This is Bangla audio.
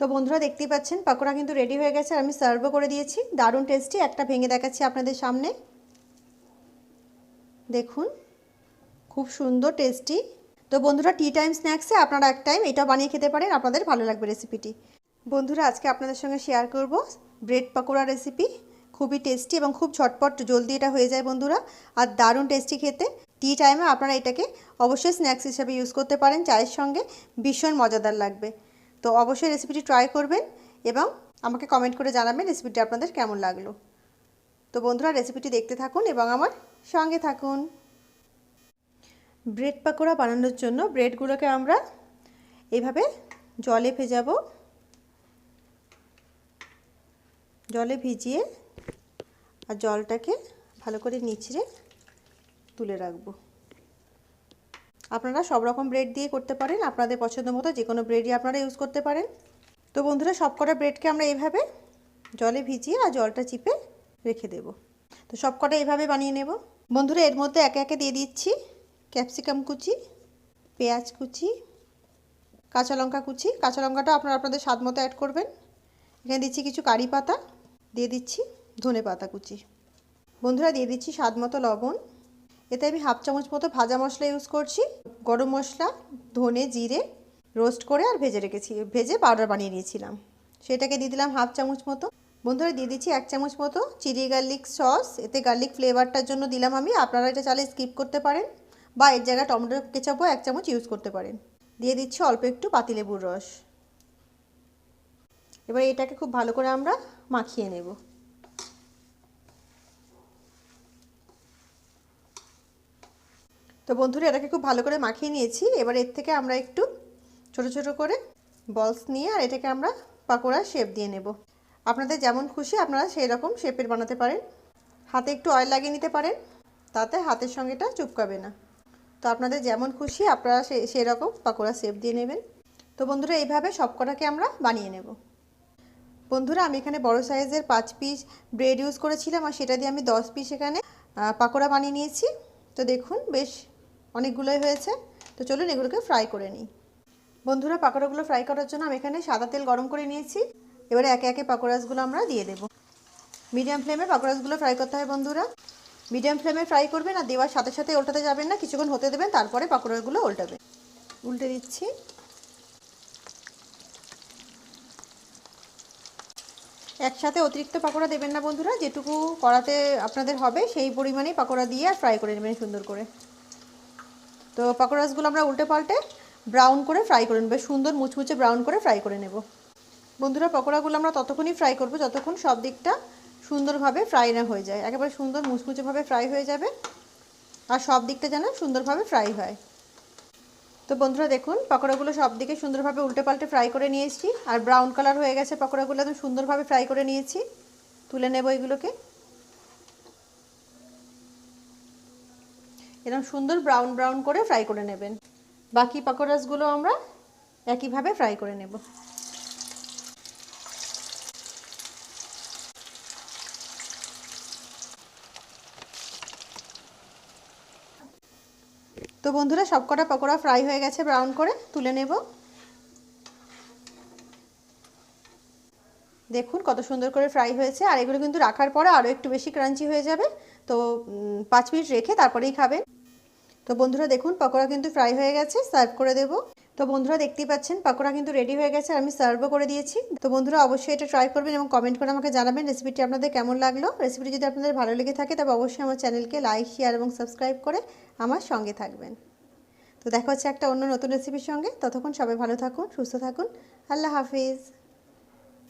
তো বন্ধুরা দেখতেই পাচ্ছেন পাকোড়া কিন্তু রেডি হয়ে গেছে, আমি সার্ভও করে দিয়েছি। দারুণ টেস্টি, একটা ভেঙে দেখাচ্ছি আপনাদের সামনে। দেখুন খুব সুন্দর টেস্টি। তো বন্ধুরা টি টাইম স্ন্যাক্সে আপনারা এক টাইম এটা বানিয়ে খেতে পারেন, আপনাদের ভালো লাগবে রেসিপিটি। বন্ধুরা আজকে আপনাদের সঙ্গে শেয়ার করব ব্রেড পাকোড়া রেসিপি। খুবই টেস্টি এবং খুব ঝটপট জলদি এটা হয়ে যায় বন্ধুরা, আর দারুণ টেস্টি খেতে। টি টাইমে আপনারা এটাকে অবশ্যই স্ন্যাক্স হিসাবে ইউজ করতে পারেন, চায়ের সঙ্গে ভীষণ মজাদার লাগবে। তো অবশ্যই রেসিপিটি ট্রাই করবেন এবং আমাকে কমেন্ট করে জানাবেন রেসিপিটি আপনাদের কেমন লাগলো। তো বন্ধুরা রেসিপিটি দেখতে থাকুন এবং আমার সঙ্গে থাকুন। ব্রেড পাকোড়া বানানোর জন্য ব্রেডগুলোকে আমরা এইভাবে জলে ভেজাবো, জলে ভিজিয়ে আর জলটাকে ভালো করে নিচড়ে তুলে রাখবো। আপনারা সব রকম ব্রেড দিয়ে করতে পারেন, আপনাদের পছন্দ মতো যে কোনো ব্রেডই আপনারা ইউজ করতে পারেন। তো বন্ধুরা সব কটা ব্রেডকে আমরা এইভাবে জলে ভিজিয়ে আর জলটা চিপে রেখে দেব। তো সব কটা এইভাবে বানিয়ে নেব। বন্ধুরা এর মধ্যে একে একে দিয়ে দিচ্ছি ক্যাপসিকাম কুচি, পেঁয়াজ কুচি, কাঁচা লঙ্কা কুচি। কাঁচা লঙ্কাটা আপনারা আপনাদের স্বাদ মতো অ্যাড করবেন। এখানে দিচ্ছি কিছু কারি পাতা, দিয়ে দিচ্ছি ধনে পাতা কুচি। বন্ধুরা দিয়ে দিচ্ছি স্বাদ মতো লবণ। এতে আমি হাফ চামচ মতো ভাজা মশলা ইউজ করছি। গরম মশলা, ধনে, জিরে রোস্ট করে আর ভেজে পাউডার বানিয়ে নিয়েছিলাম, সেটাকে দিয়ে দিলাম হাফ চামচ মতো। বন্ধুরা দিয়ে দিচ্ছি 1 চামচ মতো চিলি গার্লিক সস। এতে গার্লিক ফ্লেভারটার জন্য দিলাম আমি, আপনারা এটা চাইলে স্কিপ করতে পারেন বা এর জায়গায় টমেটো কেচাপও 1 চামচ ইউজ করতে পারেন। দিয়ে দিচ্ছি অল্প একটু পাতিলেবুর রস। এবার এটাকে খুব ভালো করে আমরা মাখিয়ে নেব। তো বন্ধুরা এটাকে খুব ভালো করে মাখিয়ে নিয়েছি। এবার এর থেকে আমরা একটু ছোট ছোট করে বলস নিয়ে আর এটাকে আমরা পাকোড়ার শেপ দিয়ে নেব। আপনাদের যেমন খুশি আপনারা সেই রকম শেপের বানাতে পারেন। হাতে একটু অয়েল লাগিয়ে নিতে পারেন, তাতে হাতের সঙ্গে এটা চুপকাবে না। তো আপনাদের যেমন খুশি আপনারা সেই রকম পাকোড়া শেপ দিয়ে নেবেন। তো বন্ধুরা এইভাবে সব কটাকে আমরা বানিয়ে নেব। বন্ধুরা আমি এখানে বড় সাইজের 5 পিস ব্রেড ইউজ করেছিলাম, আর সেটা দিয়ে আমি 10 পিস এখানে পাকোড়া বানিয়ে নিয়েছি। তো দেখুন বেশ অনেকগুলোই হয়েছে। তো চলুন এগুলোকে ফ্রাই করে নিই। বন্ধুরা পাকোড়াগুলো ফ্রাই করার জন্য আমি এখানে সাদা তেল গরম করে নিয়েছি। এবারে একে একে পাকোড়াগুলো আমরা দিয়ে দেব। মিডিয়াম ফ্লেমে পাকোড়াগুলো ফ্রাই করতে হয় বন্ধুরা। মিডিয়াম ফ্লেমে ফ্রাই করবেন আর দেওয়ার সাথে সাথে উল্টাতে যাবেন না, কিছুক্ষণ হতে দেবেন, তারপরে পাকোড়াগুলো উল্টাবেন। উল্টে দিচ্ছি। একসাথে অতিরিক্ত পাকোড়া দেবেন না বন্ধুরা, যেটুকু কড়াতে আপনাদের হবে সেই পরিমাণেই পাকোড়া দিয়ে আর ফ্রাই করে নেবেন সুন্দর করে। তো পাকোড়াগুলো আমরা উল্টে পাল্টে ব্রাউন করে ফ্রাই করে নেব, সুন্দর মুচমুচে ব্রাউন করে ফ্রাই করে নেব। বন্ধুরা পকোড়াগুলো আমরা ততক্ষণই ফ্রাই করব যতক্ষণ সব দিকটা সুন্দরভাবে ফ্রাই না হয়ে যায়। একেবারে সুন্দর মুচমুচেভাবে ফ্রাই হয়ে যাবে আর সব দিকটা যেন সুন্দরভাবে ফ্রাই হয়। তো বন্ধুরা দেখুন পকোড়াগুলো সব দিকে সুন্দরভাবে উল্টে পাল্টে ফ্রাই করে নিয়ে এসেছি আর ব্রাউন কালার হয়ে গেছে। পকোড়াগুলো একদম সুন্দরভাবে ফ্রাই করে নিয়েছি। তুলে নেব এগুলোকে। এরকম সুন্দর ব্রাউন ব্রাউন করে ফ্রাই করে নেবেন। বাকি পকোড়াগুলো আমরা একইভাবে ফ্রাই করে নেব। তো বন্ধুরা সবকটা পকোড়া ফ্রাই হয়ে গেছে ব্রাউন করে, তুলে নেব। দেখুন কত সুন্দর করে ফ্রাই হয়েছে, আর এগুলো কিন্তু রাখার পরে আরও একটু বেশি ক্রাঞ্চি হয়ে যাবে। তো 5 মিনিট রেখে তারপরেই খাবেন। তো বন্ধুরা দেখুন পকোড়া কিন্তু ফ্রাই হয়ে গেছে, সার্ভ করে দেব। তো বন্ধুরা দেখতেই পাচ্ছেন পকোড়া কিন্তু রেডি হয়ে গেছে, আমি সার্ভও করে দিয়েছি। তো বন্ধুরা অবশ্যই এটা ট্রাই করবেন এবং কমেন্ট করে আমাকে জানাবেন রেসিপিটি আপনাদের কেমন লাগলো। রেসিপিটি যদি আপনাদের ভালো লেগে থাকে তবে অবশ্যই আমার চ্যানেলকে লাইক, শেয়ার এবং সাবস্ক্রাইব করে আমার সঙ্গে থাকবেন। তো দেখা হচ্ছে একটা অন্য নতুন রেসিপির সঙ্গে। ততক্ষণ সবাই ভালো থাকুন, সুস্থ থাকুন। আল্লাহ হাফিজ।